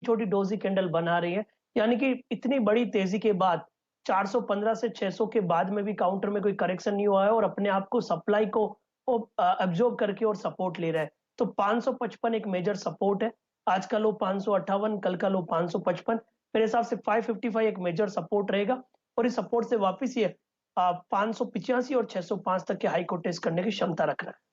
छोटी doji candle बना रही है, यानी कि इतनी बड़ी तेजी के बाद 415 से 600 के बाद में भी काउंटर में कोई करेक्शन नहीं हुआ है और अपने आप को सप्लाई को एब्जॉर्ब करके और सपोर्ट ले रहा है। तो 555 एक मेजर सपोर्ट है। आज का लो 558, कल का लो 555। मेरे हिसाब से 555 एक मेजर सपोर्ट रहेगा और इस सपोर्ट से वापस ये 585 और 605 तक के हाई को टेस्ट करने की क्षमता रख रहा है।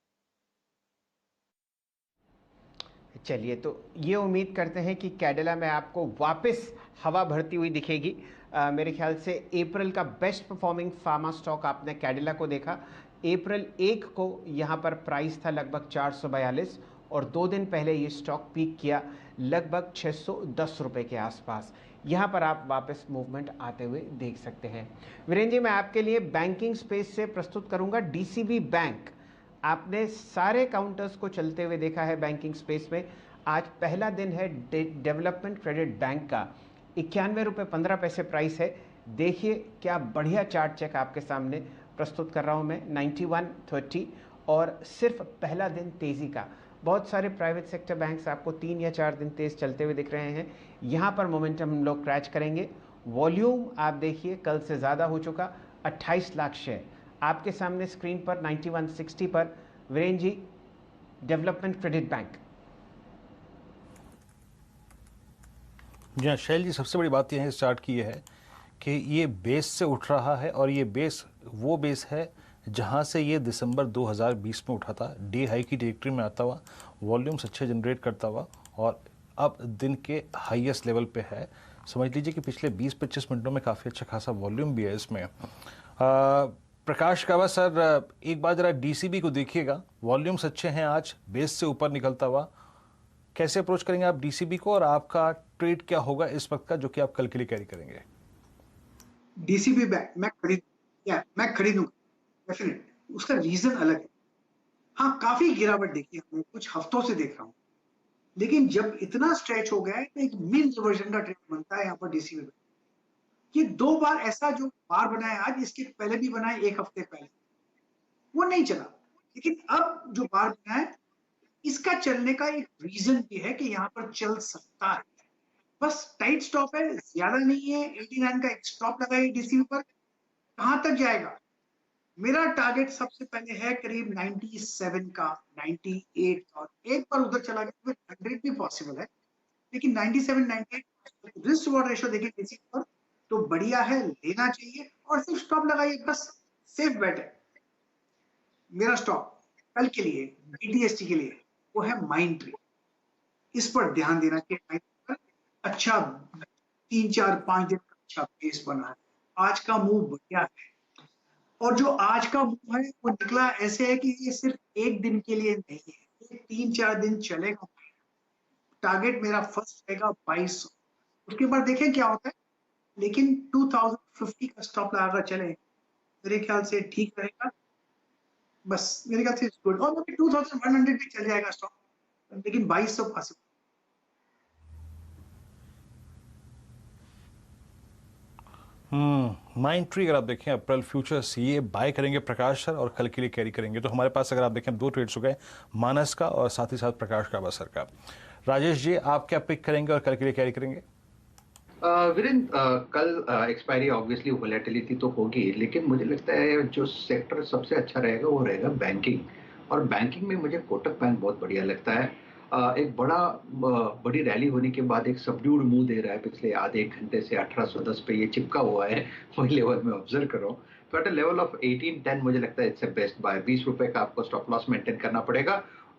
चलिए, तो ये उम्मीद करते हैं कि कैडिला में आपको वापस हवा भरती हुई दिखेगी। मेरे ख्याल से अप्रैल का बेस्ट परफॉर्मिंग फार्मा स्टॉक आपने कैडिला को देखा। अप्रैल 1 को यहाँ पर प्राइस था लगभग 442 और 2 दिन पहले ये स्टॉक पीक किया लगभग 610 रुपये के आसपास। यहाँ पर आप वापस मूवमेंट आते हुए देख सकते हैं। वीरेंद्र जी, मैं आपके लिए बैंकिंग स्पेस से प्रस्तुत करूँगा डीसीबी बैंक। आपने सारे काउंटर्स को चलते हुए देखा है बैंकिंग स्पेस में। आज पहला दिन है डेवलपमेंट क्रेडिट बैंक का, 91.15 रुपये प्राइस है। देखिए क्या बढ़िया चार्ट चेक आपके सामने प्रस्तुत कर रहा हूँ मैं, 91.30 और सिर्फ पहला दिन तेज़ी का। बहुत सारे प्राइवेट सेक्टर बैंक्स आपको 3 या 4 दिन तेज़ चलते हुए दिख रहे हैं। यहाँ पर मोमेंटम हम लोग क्रैच करेंगे। वॉल्यूम आप देखिए कल से ज़्यादा हो चुका, 28 लाख शेयर आपके सामने स्क्रीन पर 9160 पर। Virendra ji, development credit bank. जी हाँ शैल जी, सबसे बड़ी बात यह है इस चार्ट की यह है कि ये बेस से उठ रहा है और ये बेस वो बेस है जहाँ से ये दिसंबर 2020 में उठा था, डे हाई की डिरेक्टरी में आता हुआ, वॉल्यूम्स अच्छे जनरेट करता हुआ और अब दिन के हाईएस्ट लेवल पे है। समझ लीजिए कि पिछले 20-25 मिनटों में काफ़ी अच्छा खासा वॉल्यूम भी है इसमें। प्रकाश कावा सर, एक बार ज़रा डीसीबी को देखिएगा, वॉल्यूम्स अच्छे हैं, आज बेस से ऊपर निकलता हुआ। कैसे अप्रोच करेंगे आप डीसीबी को और आपका ट्रेड क्या होगा इस वक्त का जो कि आप कल के लिए कैरी करेंगे? डीसीबी बैंक मैं खरीदूंगा डेफिनेट। उसका रीजन अलग है। हाँ, काफी गिरावट देखी हमने, कुछ हफ्तों से देख रहा हूँ, लेकिन जब इतना स्ट्रेच हो गया है तो एक मीन रिवर्जन का ट्रेड बनता है यहाँ पर डीसीबी बैंक। ये 2 बार ऐसा जो बार बनाया आज, इसके पहले भी बनाए 1 हफ्ते पहले, वो नहीं चला। लेकिन अब जो बार बना है, इसका चलने का एक रीजन भी है कि यहाँ पर चल सकता है। बस टाइट स्टॉप है, ज्यादा नहीं है। 89 का एक स्टॉप लगाइए डीसीबी पर। कहां तक जाएगा? मेरा टारगेट सबसे पहले है करीब 97 का, 98 का। एक बार उधर चला गया तो 100 भी पॉसिबल है, लेकिन 97, 98 रिस्क रिवॉर्ड रेशियो देखिए किसी पर तो बढ़िया है, लेना चाहिए और सिर्फ स्टॉप लगाइए, बस सेफ बेट है। मेरा स्टॉप कल के लिए बीटीएसटी के लिए वो है माइंड ट्री। इस पर ध्यान देना चाहिए। अच्छा 3-4-5 दिन का अच्छा बेस बना है। आज का मूव बढ़िया है और जो आज का मूव है वो निकला ऐसे है कि ये सिर्फ एक दिन के लिए नहीं है, ये 3-4 दिन चलेगा। टारगेट मेरा फर्स्ट रहेगा 2200, उसके बाद देखें क्या होता है, लेकिन 2050 का स्टॉप लगाकर चले, मेरे ख्याल से ठीक रहेगा। बस मेरे ख्याल से गुड, और 2100 भी चल जाएगा स्टॉक, लेकिन 2200 पॉसिबल। माइंड ट्री अगर आप देखें अप्रैल फ्यूचर्स, ये बाय करेंगे प्रकाश सर और कल के लिए कैरी करेंगे। तो हमारे पास अगर आप देखें 2 ट्रेड्स हो गए, मानस का और साथ ही साथ प्रकाश कावा सर का। राजेश जी, आप क्या पिक करेंगे और कल के लिए कैरी करेंगे? वीरेंद्र, कल एक्सपायरी ऑब्वियसली वोलेटिलिटी तो होगी, लेकिन मुझे लगता है जो सेक्टर सबसे अच्छा रहेगा वो रहेगा बैंकिंग। और बैंकिंग में मुझे कोटक बैंक बहुत बढ़िया लगता है। एक बड़ी रैली होने के बाद एक सबड्यूड मूव दे रहा है, पिछले आधे 1 घंटे से 1810 पे ये चिपका हुआ है, वही लेवल में ऑब्जर्व कर रहा हूँ। तो एट अ लेवल ऑफ 1810 मुझे लगता है इट्स ए बेस्ट बाय। 20 रुपए का आपको स्टॉप लॉस मेंटेन करना पड़ेगा,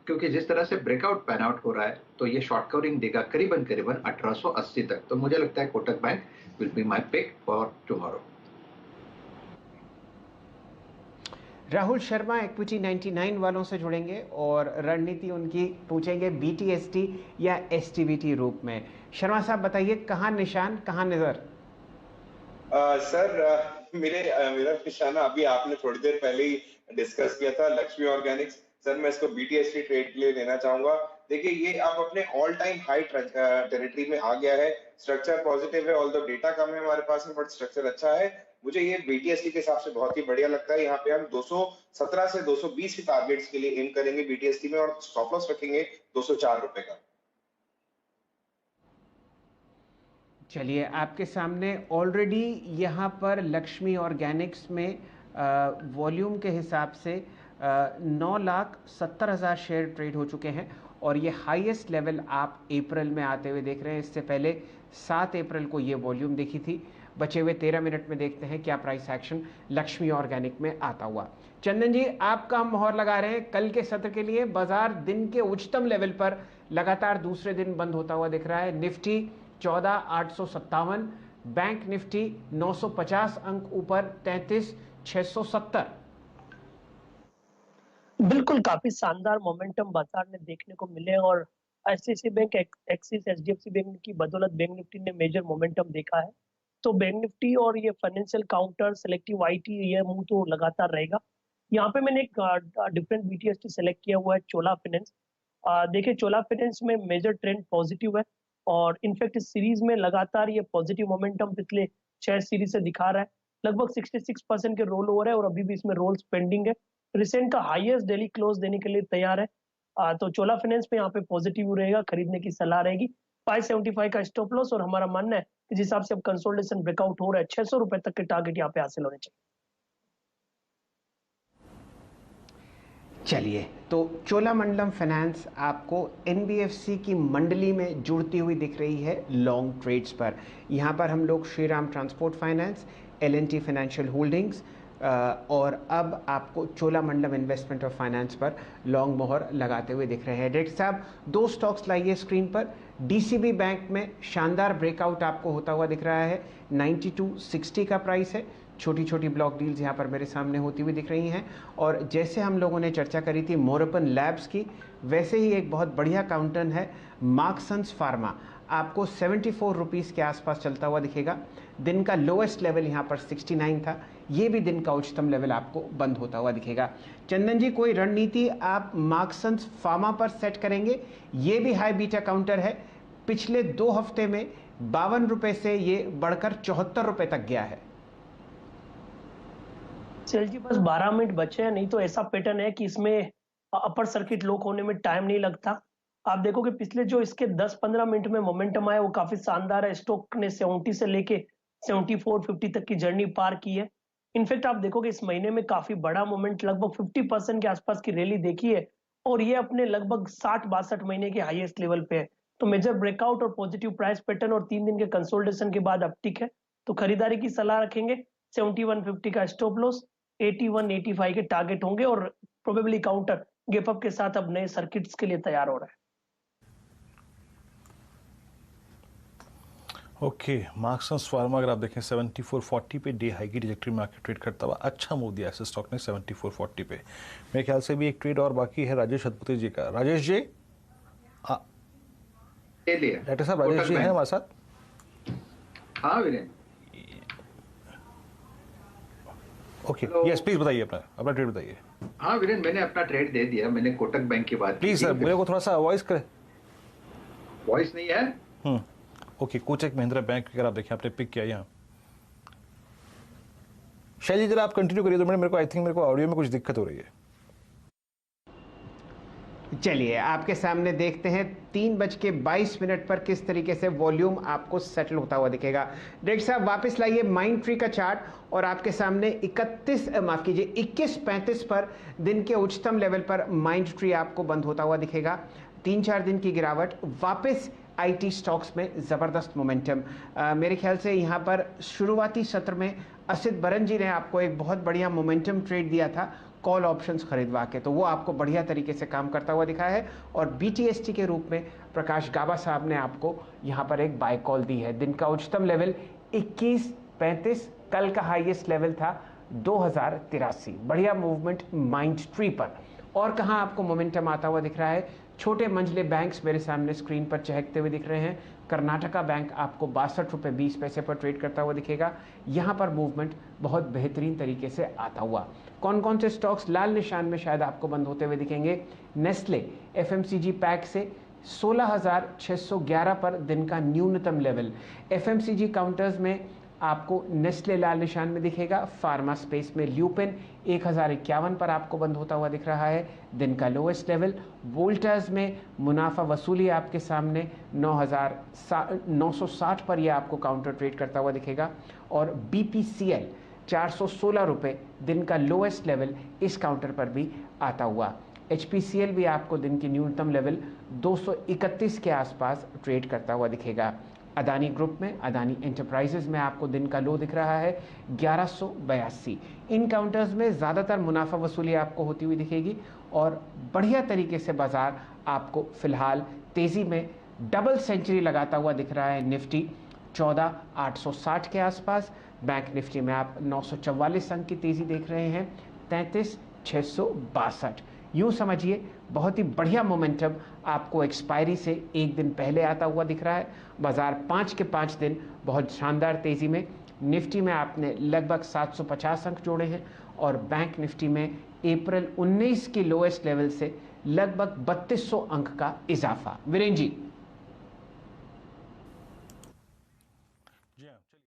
क्योंकि जिस तरह से ब्रेकआउट पैन आउट हो रहा है तो ये शॉर्ट कवरिंग देगा करीबन 1880 तक। तो मुझे लगता है Kotak bank will be my pick for tomorrow. Rahul Sharma equity 99 वालों से जुड़ेंगे और रणनीति उनकी पूछेंगे बीटीएसटी या एसटीबीटी रूप में। शर्मा साहब बताइए, कहाँ निशान कहाँ नजर? सर, मेरा निशाना अभी आपने थोड़ी देर पहले ही डिस्कस किया था, लक्ष्मी ऑर्गेनिक्स। सर, मैं इसको बीटीएसटी ट्रेड के लिए लेना चाहूंगा। देखिए, ये अब अपने ऑल टाइम हाई टेरिटरी में आ गया है। स्ट्रक्चर पॉजिटिव है, ऑल्दो डेटा कम है हमारे पास में, बट स्ट्रक्चर अच्छा है। मुझे ये बीटीएसटी के हिसाब से बहुत ही बढ़िया लगता है। यहाँ पे हम 217 से 220 के टारगेट्स के लिए एम करेंगे बीटीएसटी में और स्टॉप लॉस रखेंगे 204 रुपए का। चलिए, आपके सामने ऑलरेडी यहाँ पर लक्ष्मी ऑर्गेनिक्स में वॉल्यूम के हिसाब से 9,70,000 शेयर ट्रेड हो चुके हैं और ये हाईएस्ट लेवल आप अप्रैल में आते हुए देख रहे हैं। इससे पहले 7 अप्रैल को ये वॉल्यूम देखी थी। बचे हुए 13 मिनट में देखते हैं क्या प्राइस एक्शन लक्ष्मी ऑर्गेनिक में आता हुआ। चंदन जी, आप काम मोहर लगा रहे हैं कल के सत्र के लिए। बाजार दिन के उच्चतम लेवल पर लगातार दूसरे दिन बंद होता हुआ दिख रहा है। निफ्टी 14,857, बैंक निफ्टी 950 अंक ऊपर 33,670। बिल्कुल, काफी शानदार मोमेंटम बाजार में देखने को मिले और ICICI bank, axis, HDFC bank की बदौलत बैंक निफ्टी ने मेजर मोमेंटम देखा है। तो बैंक निफ्टी और ये फाइनेंशियल काउंटर, सेलेक्टिव आईटी, ये मूव तो लगातार रहेगा। यहाँ पे मैंने एक डिफरेंट बीटीएसटी सेलेक्ट किया हुआ है, चोला फाइनेंस। देखिए, चोला फाइनेंस में मेजर ट्रेंड पॉजिटिव है और इनफैक्ट इस सीरीज में लगातार ये पॉजिटिव मोमेंटम पिछले 6 सीरीज से दिखा रहा है। लगभग 66% के रोल ओवर है और अभी भी इसमें रोल्स पेंडिंग है। रिसेंट का हाईएस्ट डेली क्लोज देने के लिए तैयार है। तो चोला फाइनेंस पे यहाँ पे पॉजिटिव रहेगा, खरीदने की सलाह रहेगी। 575 का स्टॉप लॉस और हमारा मानना है कि जिस हिसाब से अब कंसोलिडेशन ब्रेकआउट हो रहा है, 600 रुपए तक के टारगेट यहाँ पे हासिल होने चाहिए। चलिए, तो चोलामंडलम फाइनेंस आपको एनबीएफसी की मंडली में जुड़ती हुई दिख रही है लॉन्ग ट्रेड्स पर। यहाँ पर हम लोग Shriram transport finance, L&T financial holdings और अब आपको चोलामंडलम इन्वेस्टमेंट और फाइनेंस पर लॉन्ग मोहर लगाते हुए दिख रहे हैं। डायरेक्टर साहब, 2 स्टॉक्स लाइए स्क्रीन पर। डीसीबी बैंक में शानदार ब्रेकआउट आपको होता हुआ दिख रहा है। 9260 का प्राइस है। छोटी छोटी ब्लॉक डील्स यहाँ पर मेरे सामने होती हुई दिख रही हैं और जैसे हम लोगों ने चर्चा करी थी मोरपन लैब्स की, वैसे ही एक बहुत बढ़िया काउंटर है मार्क्संस फार्मा, आपको 74 रुपीज़ के आसपास चलता हुआ दिखेगा। दिन का लोएस्ट लेवल यहाँ पर 69 था, ये भी दिन का उच्चतम लेवल आपको बंद होता हुआ दिखेगा। चंदन जी, कोई रणनीति आप मार्क्संस फार्मा पर सेट करेंगे? ये भी हाई बीटा काउंटर है, पिछले 2 हफ्ते में 52 रुपये से ये बढ़कर 74 रुपये तक गया है। सेल जी, बस 12 मिनट बचे हैं, नहीं तो ऐसा पैटर्न है कि इसमें अपर सर्किट लॉक होने में टाइम नहीं लगता। आप देखो कि पिछले जो इसके 10-15 मिनट में मोमेंटम आया वो काफी शानदार है। स्टॉक ने 70 से लेके 74-50 तक की जर्नी पार की है। इनफैक्ट आप देखोगे इस महीने में काफी बड़ा मोमेंट, लगभग 50% के आसपास की रैली देखी है और ये अपने लगभग 60-62 महीने के हाईएस्ट लेवल पे है। तो मेजर ब्रेकआउट और पॉजिटिव प्राइस पैटर्न और 3 दिन के कंसोलिडेशन के बाद अपटिक है, तो खरीदारी की सलाह रखेंगे। 7150 का स्टॉप लॉस, 81-85 के टारगेट होंगे और प्रोबेबली काउंटर गैप अप के साथ अब नए सर्किट्स के लिए तैयार हो रहा है। ओके, मार्क्संस फार्मा अगर आप देखें 7440 पे डे हाई की ट्रैजेक्टरी में आके ट्रेड करता हुआ अच्छा मूव दिया है स्टॉक ने 7440 पे। मेरे ख्याल से भी एक ट्रेड और बाकी है राजेश हतपुते जी का। राजेश जी, डॉक्टर साहब राजेश जी हैं हमारे साथ? हाँ वीरेंद्र। ओके, यस प्लीज बताइए, अपना ट्रेड बताइए। हाँ वीरेंद्र, मैंने अपना ट्रेड दे दिया। मैंने कोटक बैंक की बात प्लीज सर, मेरे को थोड़ा सा वॉइस करें। वॉइस नहीं है? ओके, कोटक महिंद्रा बैंक अगर आप देखें आपने पिक किया यहाँ। शैली जरा आप कंटिन्यू करिए। तो मेरे को ऑडियो में कुछ दिक्कत हो रही है। चलिए, आपके सामने देखते हैं 3:22 पर किस तरीके से वॉल्यूम आपको सेटल होता हुआ दिखेगा। डायरेक्टर साहब वापस लाइए माइंड ट्री का चार्ट और आपके सामने 21:35 पर दिन के उच्चतम लेवल पर माइंड ट्री आपको बंद होता हुआ दिखेगा। 3-4 दिन की गिरावट, वापस आईटी स्टॉक्स में ज़बरदस्त मोमेंटम। मेरे ख्याल से यहाँ पर शुरुआती सत्र में असित बरन जी ने आपको एक बहुत बढ़िया मोमेंटम ट्रेड दिया था कॉल ऑप्शंस खरीदवा के, तो वो आपको बढ़िया तरीके से काम करता हुआ दिखा है। और बीटीएसटी के रूप में प्रकाश गाबा साहब ने आपको यहाँ पर एक बाय कॉल दी है। दिन का उच्चतम लेवल 21:35, कल का हाईएस्ट लेवल था 2083। बढ़िया मूवमेंट माइंड ट्री पर। और कहाँ आपको मोमेंटम आता हुआ दिख रहा है? छोटे मंझले बैंक्स मेरे सामने स्क्रीन पर चहकते हुए दिख रहे हैं। कर्नाटका बैंक आपको 62.20 रुपये पर ट्रेड करता हुआ दिखेगा। यहाँ पर मूवमेंट बहुत बेहतरीन तरीके से आता हुआ। कौन कौन से स्टॉक्स लाल निशान में शायद आपको बंद होते हुए दिखेंगे? नेस्ले एफएमसीजी पैक से 16,611 पर दिन का न्यूनतम लेवल। एफएमसीजी काउंटर्स में आपको नेस्ले लाल निशान में दिखेगा। फार्मा स्पेस में ल्यूपिन 1051 पर आपको बंद होता हुआ दिख रहा है, दिन का लोएस्ट लेवल। वोल्टास में मुनाफा वसूली आपके सामने 9,960 पर यह आपको काउंटर ट्रेड करता हुआ दिखेगा। और BPCL 416 रुपये दिन का लोएस्ट लेवल इस काउंटर पर भी आता हुआ। HPCL भी आपको दिन की न्यूनतम लेवल 231 के आसपास ट्रेड करता हुआ दिखेगा। अदानी ग्रुप में, अदानी एंटरप्राइजेज में आपको दिन का लो दिख रहा है 1182। इन काउंटर्स में ज़्यादातर मुनाफा वसूली आपको होती हुई दिखेगी और बढ़िया तरीके से बाजार आपको फिलहाल तेज़ी में डबल सेंचुरी लगाता हुआ दिख रहा है। निफ्टी 14,860 के आसपास, बैंक निफ्टी में आप 944 अंक की तेज़ी देख रहे हैं, 33,662। यूँ समझिए बहुत ही बढ़िया मोमेंटम आपको एक्सपायरी से एक दिन पहले आता हुआ दिख रहा है। बाजार 5 के 5 दिन बहुत शानदार तेज़ी में, निफ्टी में आपने लगभग 750 अंक जोड़े हैं और बैंक निफ्टी में अप्रैल 19 की लोएस्ट लेवल से लगभग 3200 अंक का इजाफा। वीरेंद्र जी।